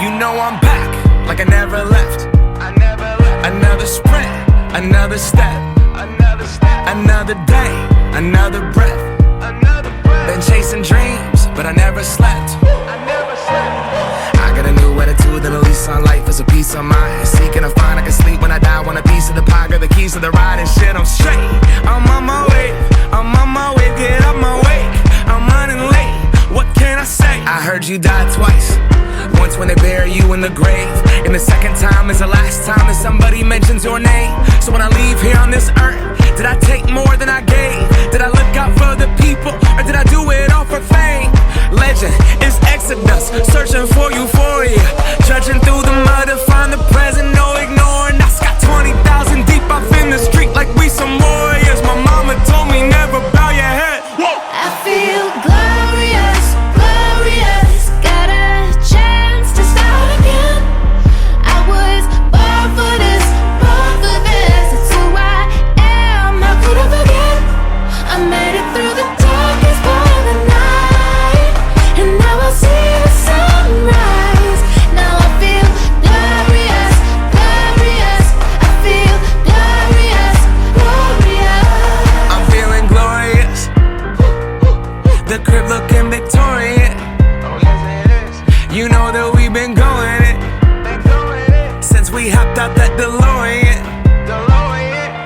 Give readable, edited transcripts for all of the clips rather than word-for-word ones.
You know I'm back, like I never left. Another sprint, another step, another day, another breath. Been chasing dreams, but I never slept. I got a new attitude and a lease on life is a peace of mind. Seeking to find I can sleep when I die. Want a piece of the pie, got the keys to the ride and shit. I'm straight. I'm on my way. I'm on my way. Get up my way. I'm running late. What can I say? I heard you died twice. Once when they bury you in the grave, and the second time is the last time that somebody mentions your name. So when I leave here on this earth, did I take more than I gave? Did I look out for the people, or did I do it all for fame? Legend is Exodus, searching for euphoria, judging through the mud to find the present, no ignoring. I got 20,000 deep off in the street like we some warriors. My mama told me never bow your head. Whoa. I feel glorious, glorious. Got a chance to start again. I was born for this, born for this. It's who I am. How could I forget? I made it through the darkest part of the night, and now I see the sunrise. Now I feel glorious, glorious. I feel glorious, glorious. I'm feeling glorious. The crib looking victorious. You know that we've been going it since we hopped out that DeLorean.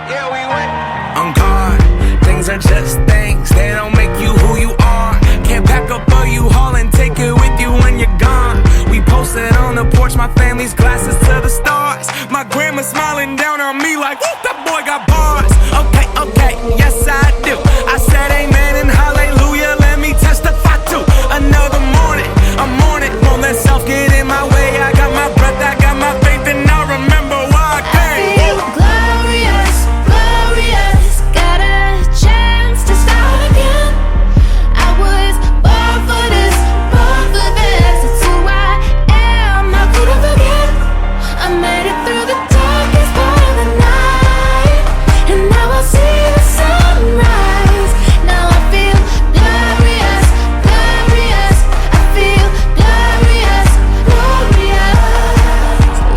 Yeah, we went on guard. Things are just things, they don't make you who you are. Can't pack up a U-Haul and take it with you when you're gone. We posted on the porch, my family's glasses to the stars. My grandma smiling down on me like, whoop, that boy got bars. Okay, yes I do. I said amen and hallelujah, let me testify to another morning. I'm on it, won't let self get in my way. I got my breath, I got my faith, and I remember why I came. I feel glorious, glorious. Got a chance to start again. I was born for this, born for this. It's who I am. How could I forget? I made it through the darkest part of the night, and now I see the sunrise. Now I feel glorious, glorious. I feel glorious, glorious.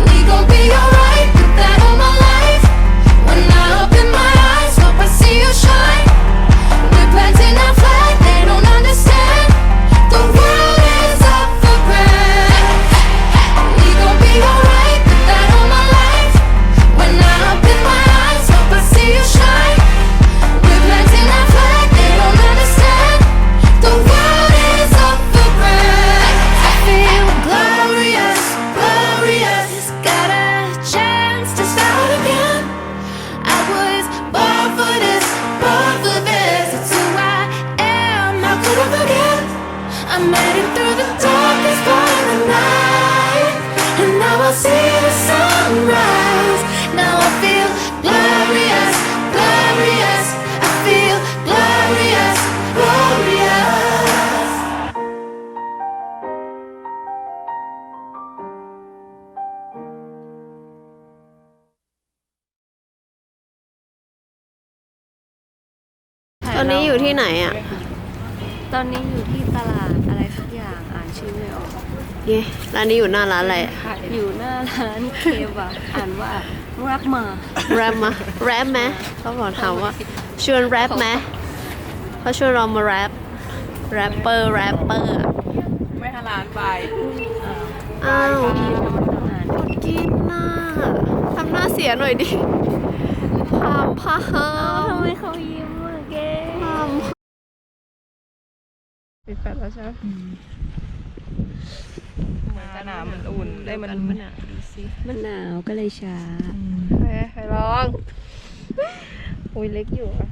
We gon' be alright, put that on my life. When I open my eyes, hope I see you shine. We're planting our flag, they don't understand. The world is up for grabs. We gon' be alright, put that on my life. When I open my eyes, hope I see you shine. We're planting our flag, they don't understand. The world is up for grabs. I feel glorious, glorious. Got a chance to start again. I was born for this, born for this. It's who I am. How could I forget? I made it through the darkest part of the night, and now I see the sunrise. Now I feel glorious, glorious. I feel glorious, glorious.ตอนนี้อยู่ที่ไหนอ่ะ ตอนนี้อยู่ที่ตลาดอะไรสักอย่างอ่านชื่อไม่ออก เย้ร้านนี้อยู่หน้าร้านอะไรอะ อยู่หน้าร้านเคบะอ่านว่ารับมา แรปมาแรปไหมเขาบอกถามว่าชวนแรปไหมเขาชวนเรามาแรปแรปเปอร์อะ ไม่ฮาลาลไป อ้าวกินน่ะทำหน้าเสียหน่อยดิพามพา ทำไมเขายิ้มอ่ะเก้ พาม ปิดแฟลชแล้วใช่ไหมเหมือนจะหนาวมันอุ่นได้มัน มันหนาวก็เลยช้า ไปลองอุ้ยเล็กอยู่อะ